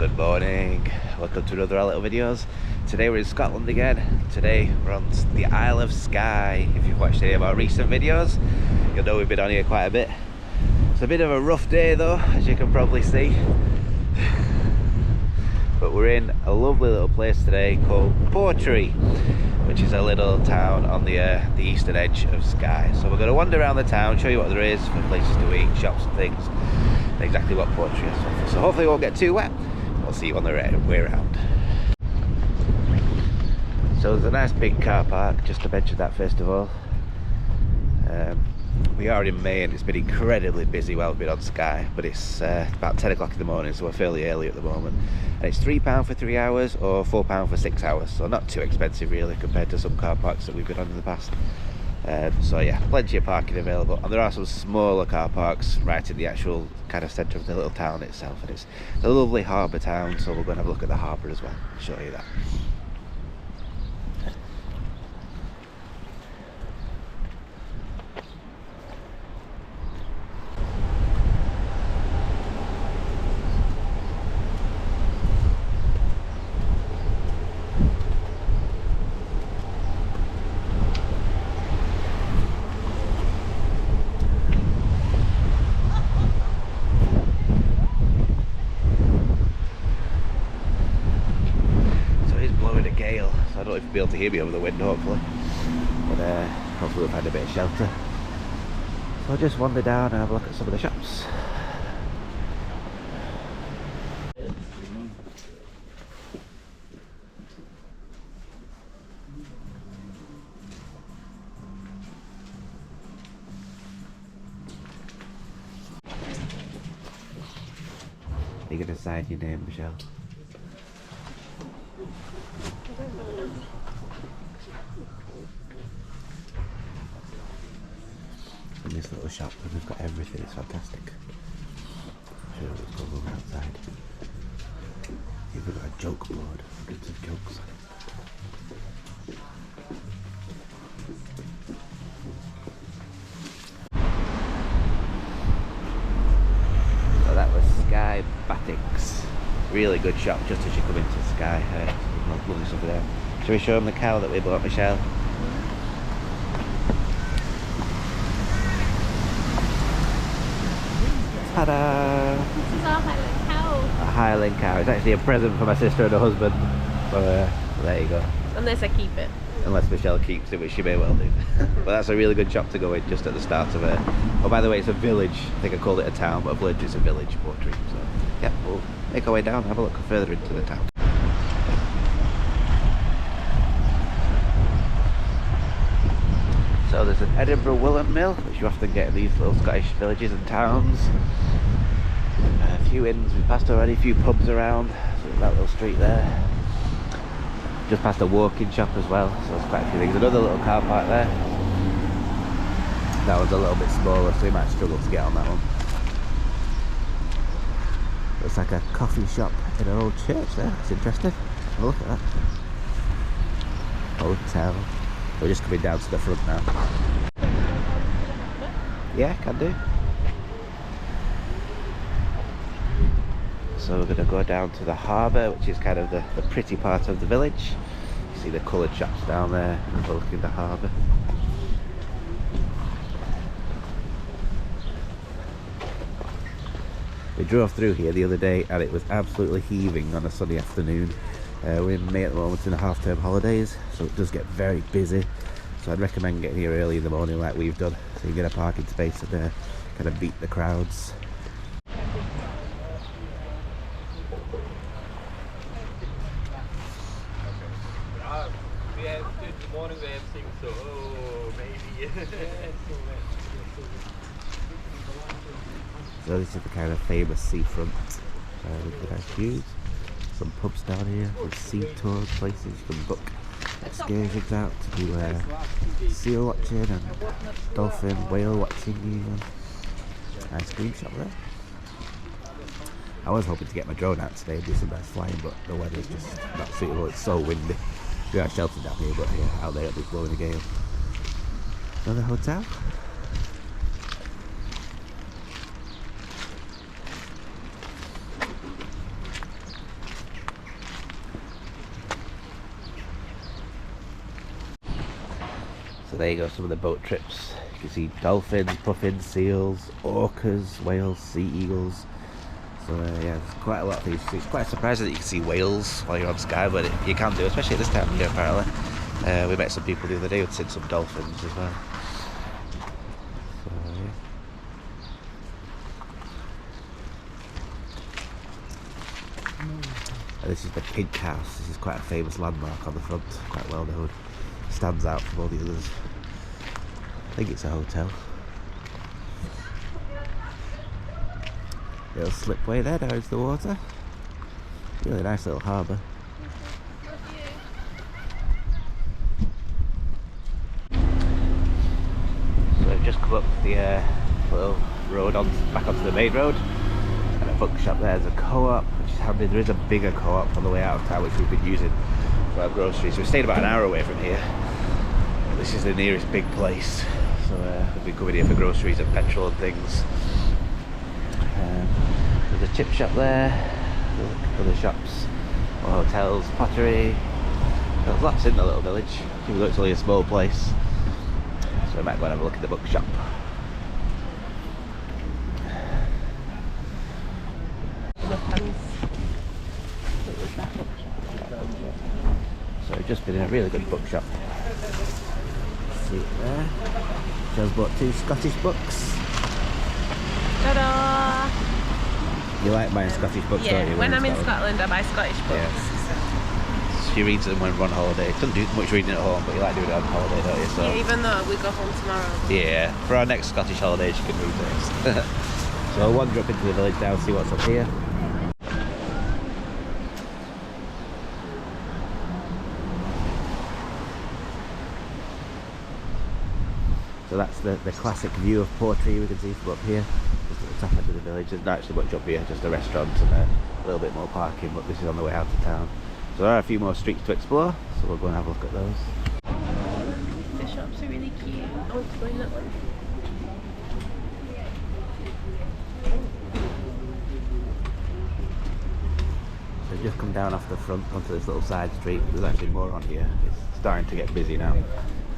Good morning, welcome to another little videos. Today we're in Scotland again. Today we're on the Isle of Skye. If you've watched any of our recent videos, you'll know we've been on here quite a bit. It's a bit of a rough day though, as you can probably see. But we're in a lovely little place today called Portree, which is a little town on the eastern edge of Skye. So we're going to wander around the town, show you what there is for places to eat, shops and things, and exactly what Portree has to offer. So hopefully it won't get too wet. We'll see you on the way around. So there's a nice big car park, just to mention that first of all. We are in May and it's been incredibly busy while we've been on Skye, but it's about 10 o'clock in the morning, so we're fairly early at the moment. And it's £3 for 3 hours or £4 for 6 hours, so not too expensive really compared to some car parks that we've been on in the past. So yeah, plenty of parking available, and there are some smaller car parks right in the actual kind of centre of the little town itself, and it's a lovely harbour town, so we're going to have a look at the harbour as well, I'll show you that. I don't know if you'll be able to hear me over the window, hopefully, but hopefully we'll find a bit of shelter. So I'll just wander down and have a look at some of the shops. Are you going to sign your name, Michelle? In this little shop, and we've got everything, it's fantastic. I'm sure it's going over outside. We've got a joke board, hundreds of jokes on it. So that was Skye Batiks. Really good shop just as you come into Skye. Lovely stuff there. Shall we show them the cow that we bought, Michelle? Ta-da! This is our Highland cow. A Highland cow. It's actually a present for my sister and her husband. So there you go. Unless I keep it. Unless Michelle keeps it, which she may well do. But that's a really good shop to go in just at the start of it. Oh, by the way, it's a village. I think I called it a town, but a village is a village, Portree. So yeah, we'll make our way down and have a look further into the town. So there's an Edinburgh Willet Mill, which you often get in these little Scottish villages and towns. A few inns we've passed already, a few pubs around. So there's that little street there. Just past a walk-in shop as well, so there's quite a few things. Another little car park there. That one's a little bit smaller, so we might struggle to get on that one. Looks like a coffee shop in an old church there. That's interesting. Have a look at that. Hotel. We're just coming down to the front now. Yeah, can do. So we're going to go down to the harbour, which is kind of the pretty part of the village. You see the coloured shops down there overlooking the harbour. We drove through here the other day and it was absolutely heaving on a sunny afternoon. We're in May at the moment in the half-term holidays, so it does get very busy. So I'd recommend getting here early in the morning like we've done, so you get a parking space and kind of beat the crowds. So this is the kind of famous seafront with the nice views. Some pubs down here with sea tours, places you can book excursions out to do seal watching and dolphin, whale watching even. Ice cream shop there. I was hoping to get my drone out today and do some nice flying, but the weather's just not suitable, it's so windy. We are sheltered down here, but yeah, out there it'll be blowing a gale. Another hotel. there you go, some of the boat trips. You can see dolphins, puffins, seals, orcas, whales, sea eagles. So yeah, there's quite a lot of things. It's quite surprising that you can see whales while you're on Skye, but you can do, especially at this time of year apparently. We met some people the other day who'd seen some dolphins as well. So yeah. And this is the Pink House. This is quite a famous landmark on the front, quite well known. Stands out from all the others. I think it's a hotel. Little slipway there down into the water. Really nice little harbour. So I've just come up the little road back onto the main road. And a bookshop there. There's a co-op, which is handy. There is a bigger co-op on the way out of town, which we've been using for our groceries. So we're staying about an hour away from here. This is the nearest big place. So we've been coming here for groceries and petrol and things. There's a chip shop there. There's other shops, more hotels, Portree. There's lots in the little village, even though it's only a small place. So we might go and have a look at the bookshop. So we've just been in a really good bookshop. See it there. Joe's bought 2 Scottish books. Ta-da! You like buying Scottish books, don't you? When I'm in Scotland I buy Scottish books. Yeah. She reads them when we're on holiday. Doesn't do much reading at home, but you like doing it on holiday, don't you? So. Yeah, even though we go home tomorrow. Yeah, for our next Scottish holiday she can read those. So I'll wander up into the village now and see what's up here. So that's the classic view of Portree we can see from up here, just at the top end of the village. There's not actually much up here, just a restaurant and a little bit more parking, but this is on the way out of town. So there are a few more streets to explore, so we'll go and have a look at those. The shops are really cute. I want to go in that one. So we've just come down off the front onto this little side street. There's actually more on here. It's starting to get busy now.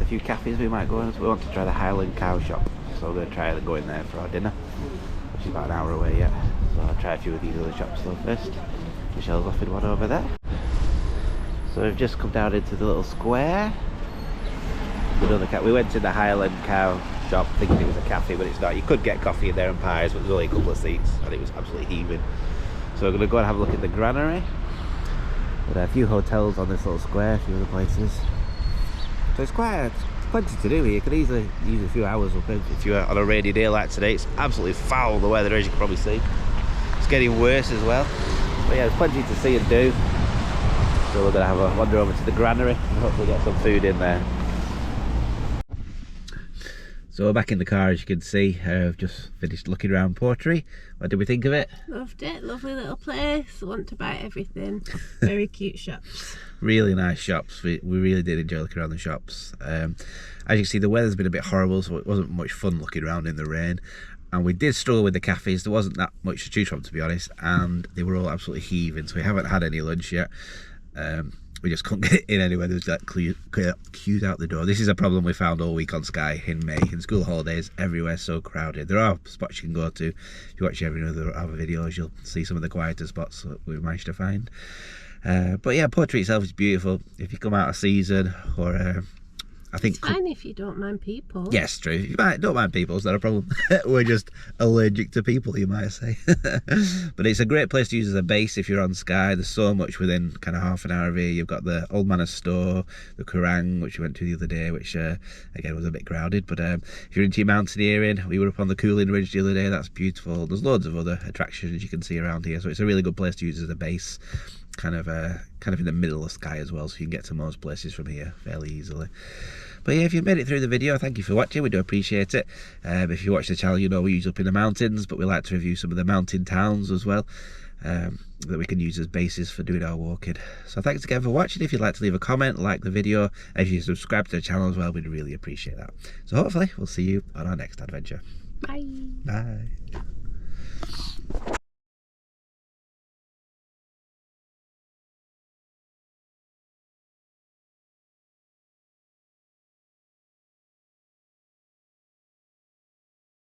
A few cafes we might go in. So we want to try the Highland cow shop, so we're going to try go in there for our dinner, which is about an hour away yet. So I'll try a few of these other shops though first. Michelle's offered one over there. So we've just come down into the little square. We went to the Highland cow shop thinking it was a cafe, but it's not. You could get coffee in there and pies, but there's only a couple of seats and it was absolutely heaving. So we're going to go and have a look at the granary. There are a few hotels on this little square, a few other places. So it's plenty to do here. You could easily use a few hours up if you're on a rainy day like today. It's absolutely foul, the weather, as you can probably see. It's getting worse as well. But yeah, there's plenty to see and do. So we're going to have a wander over to the granary and hopefully get some food in there. So we're back in the car, as you can see. I've just finished looking around Portree. What did we think of it? Loved it. Lovely little place. Want to buy everything. Very cute shops. Really nice shops. We really did enjoy looking around the shops. As you can see, the weather's been a bit horrible, so it wasn't much fun looking around in the rain. And we did struggle with the cafes. There wasn't that much to choose from, to be honest, and they were all absolutely heaving, so we haven't had any lunch yet. We just couldn't get in anywhere. There was like queues out the door. This is a problem we found all week on Skye in May. In school holidays, everywhere so crowded. There are spots you can go to. If you watch every other videos, you'll see some of the quieter spots that we managed to find. But yeah, Portree itself is beautiful. If you come out of season, or I think it's fine if you don't mind people. Yes, true. You don't mind people, it's not a problem. We're just allergic to people, you might say. But it's a great place to use as a base if you're on Skye. There's so much within kind of half an hour of here. You've got the Old Manor Store, the Kerrang, which we went to the other day, which again was a bit crowded. But if you're into your mountaineering, we were up on the Cooling Ridge the other day. That's beautiful. There's loads of other attractions you can see around here, so it's a really good place to use as a base. Kind of in the middle of Skye as well, so you can get to most places from here fairly easily. But yeah, if you've made it through the video, thank you for watching. We do appreciate it. If you watch the channel, you know we use up in the mountains, but we like to review some of the mountain towns as well, that we can use as bases for doing our walking. So thanks again for watching. If you'd like to leave a comment, like the video, and if you subscribe to the channel as well, we'd really appreciate that. So hopefully we'll see you on our next adventure. Bye. Bye.